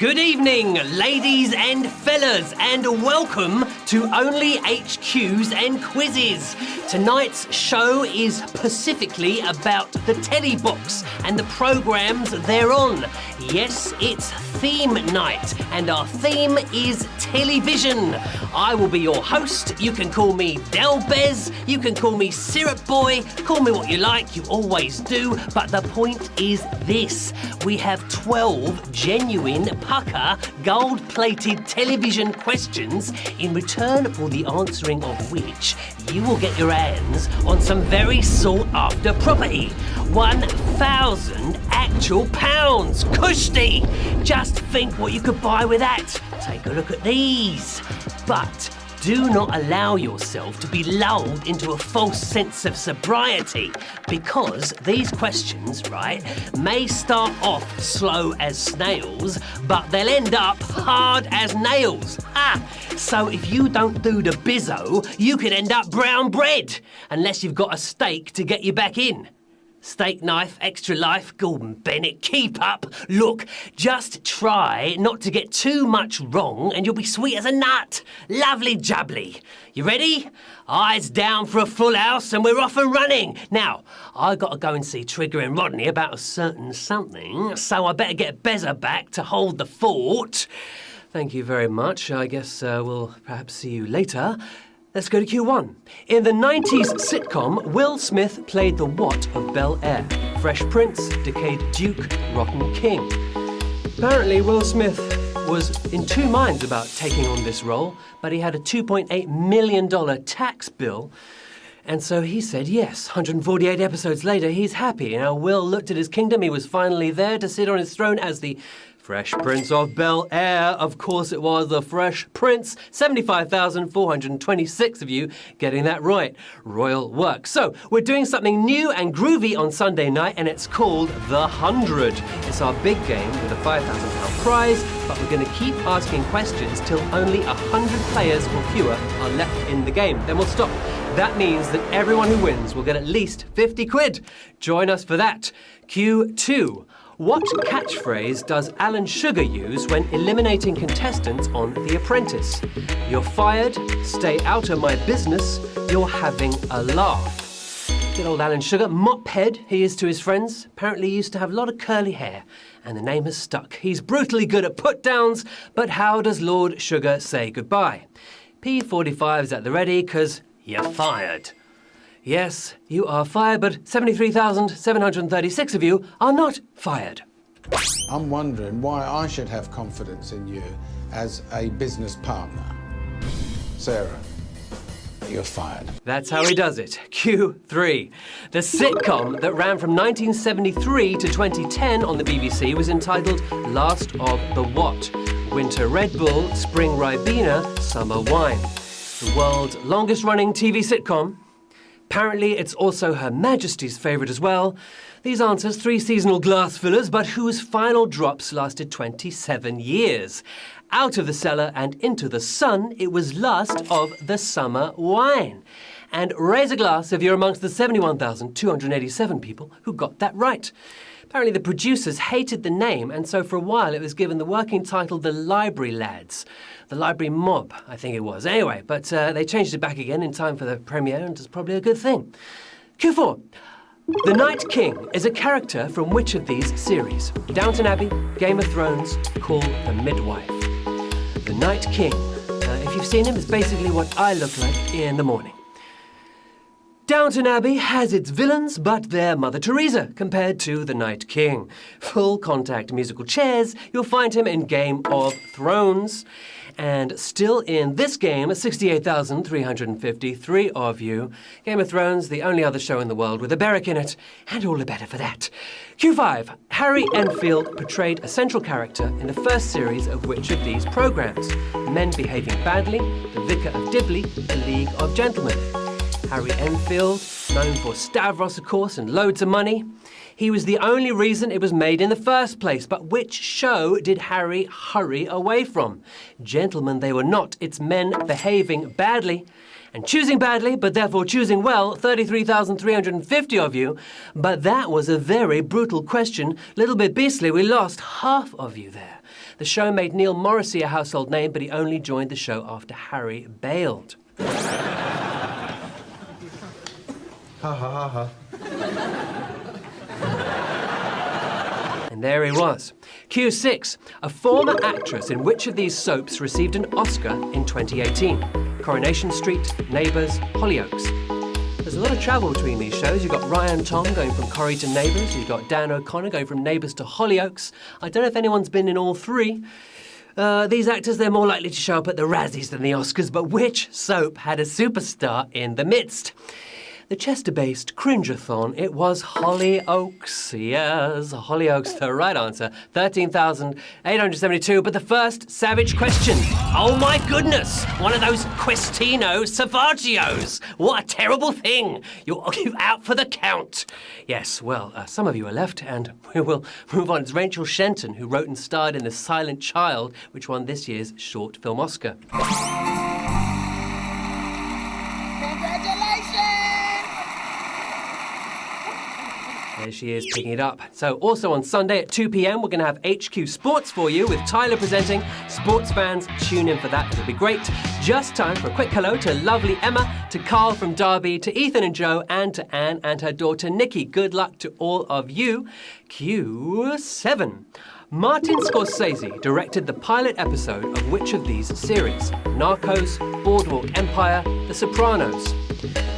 Good evening, ladies and fellas, and welcome to Only HQs and Quizzes. Tonight's show is specifically about the telly box and the programmes thereon. Yes, it's theme night, and our theme is television. I will be your host. You can call me Delbez, you can call me Syrup Boy, call me what you like, you always do, but the point is this. We have 12 genuine pucker gold-plated television questions, in return for the answering of which you will get your hands on some very sought-after property. 1,000 actual pounds. Kushti! Just think what you could buy with that. Take a look at these. But do not allow yourself to be lulled into a false sense of sobriety, because these questions, right, may start off slow as snails, but they'll end up hard as nails. So if you don't do the bizzo, you could end up brown bread, unless you've got a steak to get you back in. Steak knife, extra life, Gordon Bennett, keep up. Look, just try not to get too much wrong and you'll be sweet as a nut. Lovely jubbly. You ready? Eyes down for a full house and we're off and running. Now, I got to go and see Trigger and Rodney about a certain something, so I better get Bezza back to hold the fort. Thank you very much. I guess we'll perhaps see you later. Let's go to Q1. In the 90s sitcom, Will Smith played the what of Bel-Air? Fresh Prince, Decayed Duke, Rotten King. Apparently, Will Smith was in two minds about taking on this role, but he had a $2.8 million tax bill, and so he said yes. 148 episodes later, he's happy. Now, Will looked at his kingdom. He was finally there to sit on his throne as the Fresh Prince of Bel-Air. Of course it was the Fresh Prince. 75,426 of you getting that right. Royal work. So, we're doing something new and groovy on Sunday night, and it's called The 100. It's our big game with a £5,000 prize, but we're going to keep asking questions till only 100 players or fewer are left in the game. Then we'll stop. That means that everyone who wins will get at least 50 quid. Join us for that. Q2. What catchphrase does Alan Sugar use when eliminating contestants on The Apprentice? You're fired, stay out of my business, you're having a laugh. Good old Alan Sugar, mophead he is to his friends. Apparently he used to have a lot of curly hair, and the name has stuck. He's brutally good at put-downs, but how does Lord Sugar say goodbye? P45's at the ready, 'cause you're fired. Yes, you are fired, but 73,736 of you are not fired. I'm wondering why I should have confidence in you as a business partner. Sarah, you're fired. That's how he does it. Q3. The sitcom that ran from 1973 to 2010 on the BBC was entitled Last of the What? Winter Red Bull, Spring Ribena, Summer Wine. The world's longest-running TV sitcom. Apparently, it's also Her Majesty's favourite as well. These answers, 3 seasonal glass fillers, but whose final drops lasted 27 years. Out of the cellar and into the sun, it was Last of the Summer Wine. And raise a glass if you're amongst the 71,287 people who got that right. Apparently the producers hated the name, and so for a while it was given the working title The Library Lads. The Library Mob, I think it was. Anyway, but they changed it back again in time for the premiere, and it's probably a good thing. Q4. The Night King is a character from which of these series? Downton Abbey, Game of Thrones, Call the Midwife. The Night King. If you've seen him, it's basically what I look like in the morning. Downton Abbey has its villains, but they're Mother Teresa compared to the Night King. Full contact musical chairs, you'll find him in Game of Thrones. And still in this game, 68,353 of you. Game of Thrones, the only other show in the world with a Beric in it, and all the better for that. Q5. Harry Enfield portrayed a central character in the first series of which of these programmes? Men Behaving Badly, The Vicar of Dibley, The League of Gentlemen. Harry Enfield, known for Stavros, of course, and loads of money. He was the only reason it was made in the first place. But which show did Harry hurry away from? Gentlemen, they were not. It's Men Behaving Badly. And choosing badly, but therefore choosing well, 33,350 of you. But that was a very brutal question. Little bit beastly, we lost half of you there. The show made Neil Morrissey a household name, but he only joined the show after Harry bailed. Ha ha ha ha. And there he was. Q6. A former actress in which of these soaps received an Oscar in 2018? Coronation Street, Neighbours, Hollyoaks. There's a lot of travel between these shows. You've got Ryan Tom going from Corrie to Neighbours. You've got Dan O'Connor going from Neighbours to Hollyoaks. I don't know if anyone's been in all three. These actors, they're more likely to show up at the Razzies than the Oscars, but which soap had a superstar in the midst? The Chester-based Cringeathon, it was Hollyoaks. Yes, Hollyoaks, the right answer. 13,872. But the first savage question. Oh my goodness! One of those Questino Savagios. What a terrible thing! You're out for the count. Yes, well, some of you are left, and we will move on. It's Rachel Shenton, who wrote and starred in The Silent Child, which won this year's Short Film Oscar. There she is, picking it up. So also on Sunday at 2 p.m, we're going to have HQ Sports for you with Tyler presenting. Sports fans, tune in for that. It'll be great. Just time for a quick hello to lovely Emma, to Carl from Derby, to Ethan and Joe, and to Anne and her daughter Nikki. Good luck to all of you. Q7. Martin Scorsese directed the pilot episode of which of these series? Narcos, Boardwalk Empire, The Sopranos.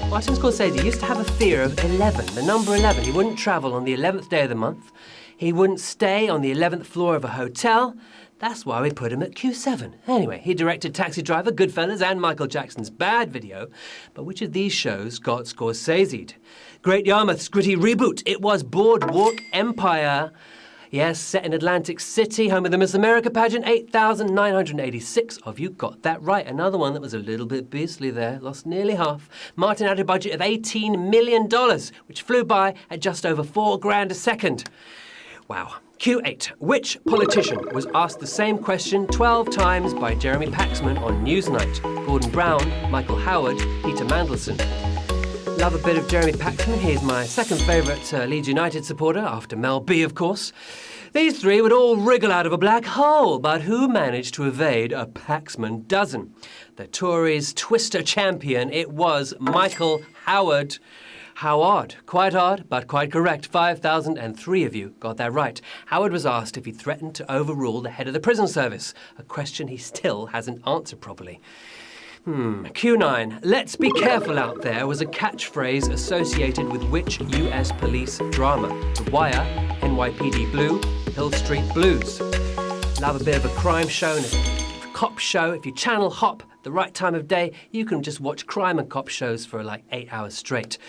Martin Scorsese used to have a fear of 11, the number 11. He wouldn't travel on the 11th day of the month. He wouldn't stay on the 11th floor of a hotel. That's why we put him at Q7. Anyway, he directed Taxi Driver, Goodfellas, and Michael Jackson's Bad Video. But which of these shows got Scorsese'd? Great Yarmouth's gritty reboot. It was Boardwalk Empire. Yes, set in Atlantic City, home of the Miss America pageant. 8,986 of you got that right. Another one that was a little bit beastly there, lost nearly half. Martin had a budget of $18 million, which flew by at just over $4,000 a second. Wow. Q8. Which politician was asked the same question 12 times by Jeremy Paxman on Newsnight? Gordon Brown, Michael Howard, Peter Mandelson. Love a bit of Jeremy Paxman. He's my second favourite Leeds United supporter, after Mel B, of course. These three would all wriggle out of a black hole, but who managed to evade a Paxman dozen? The Tories' Twister champion, it was Michael Howard. How odd. Quite odd, but quite correct. 5,003 of you got that right. Howard was asked if he threatened to overrule the head of the prison service, a question he still hasn't answered properly. Q9. Let's be careful out there was a catchphrase associated with which US police drama? The Wire, NYPD Blue, Hill Street Blues. Love a bit of a crime show and a cop show. If you channel hop the right time of day, you can just watch crime and cop shows for like 8 hours straight.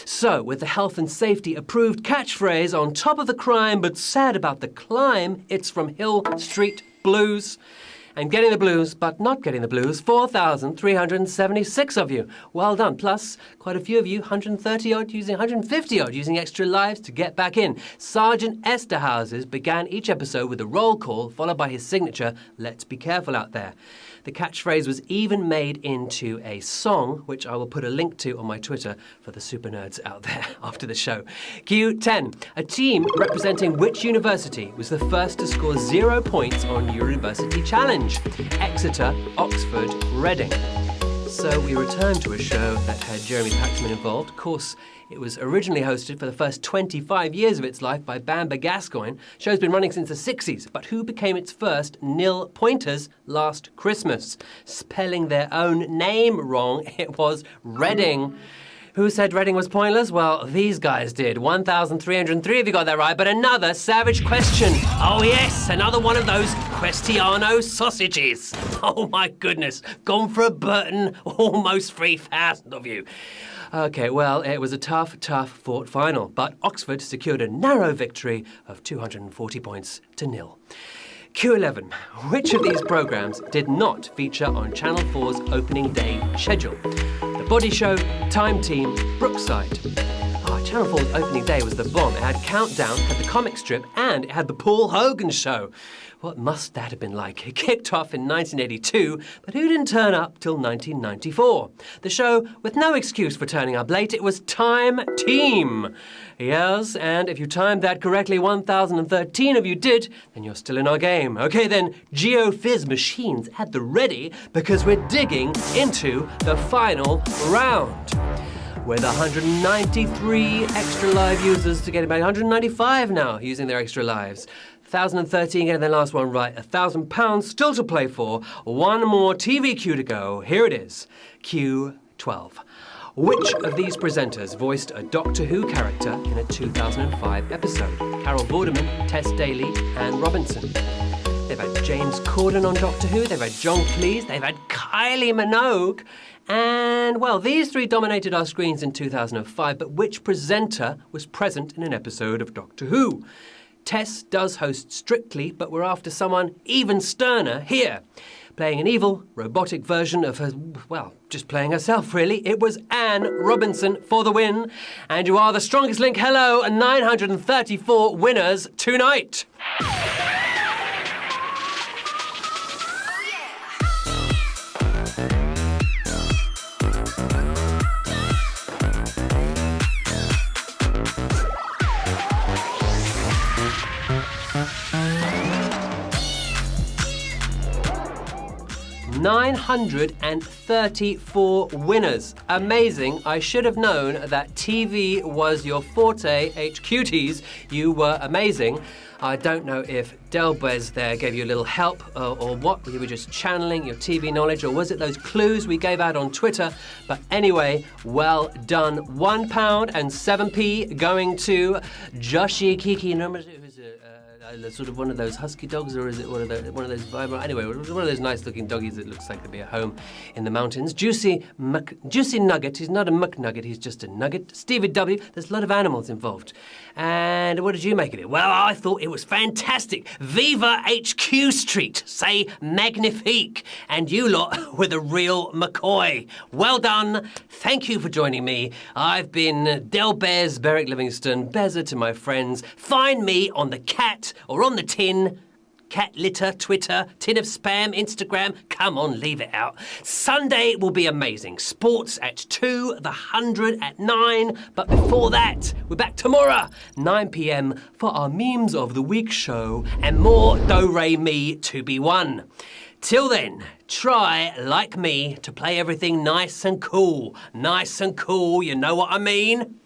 So, with the health and safety approved catchphrase on top of the crime but sad about the climb, it's from Hill Street Blues. And getting the blues, but not getting the blues, 4,376 of you. Well done. Plus, quite a few of you, 130-odd using 150-odd using extra lives to get back in. Sergeant Esterhouses began each episode with a roll call, followed by his signature, "Let's be careful out there." The catchphrase was even made into a song, which I will put a link to on my Twitter for the super nerds out there after the show. Q10. A team representing which university was the first to score 0 points on University Challenge? Exeter, Oxford, Reading. So we return to a show that had Jeremy Paxman involved. Of course, it was originally hosted for the first 25 years of its life by Bamber Gascoigne. Show's been running since the 60s, but who became its first nil pointers last Christmas? Spelling their own name wrong, it was Reading. Who said Reading was pointless? Well, these guys did. 1,303 of you got that right, but another savage question. Oh yes, another one of those Questiano sausages. Oh my goodness, gone for a Burton, almost 3,000 of you. Okay, well, it was a tough fought final, but Oxford secured a narrow victory of 240 points to nil. Q11. Which of these programmes did not feature on Channel 4's opening day schedule? The Body Show, Time Team, Brookside. Channel 4's opening day was the bomb. It had Countdown, had the comic strip, and it had the Paul Hogan Show. What must that have been like? It kicked off in 1982, but who didn't turn up till 1994? The show with no excuse for turning up late, it was Time Team. Yes, and if you timed that correctly, 1,013 of you did, then you're still in our game. Okay then, GeoFizz machines at the ready, because we're digging into the final round. With 193 extra live users to get about 195 now using their extra lives. 1,013 getting their last one right. £1,000 still to play for. One more TV cue to go. Here it is. Cue 12. Which of these presenters voiced a Doctor Who character in a 2005 episode? Carol Vorderman, Tess Daly, and Robinson. They've had James Corden on Doctor Who, they've had John Cleese, they've had Kylie Minogue, and, well, these three dominated our screens in 2005, but which presenter was present in an episode of Doctor Who? Tess does host Strictly, but we're after someone even sterner here. Playing an evil, robotic version of her, well, just playing herself, really. It was Anne Robinson for the win. And you are the strongest link. Hello, 934 winners tonight. 934 winners. Amazing. I should have known that TV was your forte, HQTs. You were amazing. I don't know if Delbez there gave you a little help or what. You were just channeling your TV knowledge, or was it those clues we gave out on Twitter? But anyway, well done. £1 and 7p going to Joshi Kiki. Sort of one of those husky dogs, or is it one of those vibrant? Anyway, one of those nice-looking doggies that looks like to be at home in the mountains. Juicy Nugget. He's not a McNugget. He's just a nugget. Stevie W. There's a lot of animals involved. And what did you make of it? Well, I thought it was fantastic. Viva HQ Street. Say magnifique. And you lot were the real McCoy. Well done. Thank you for joining me. I've been Del Bez, Beric Livingston, Beza to my friends. Find me on the Cat or on the Tin. Cat litter, Twitter, tin of spam, Instagram. Come on, leave it out. Sunday will be amazing. Sports at 2, the 100 at 9. But before that, we're back tomorrow, 9 p.m. for our Memes of the Week show and more Do-Re-Mi to be won. Till then, try, like me, to play everything nice and cool. Nice and cool, you know what I mean?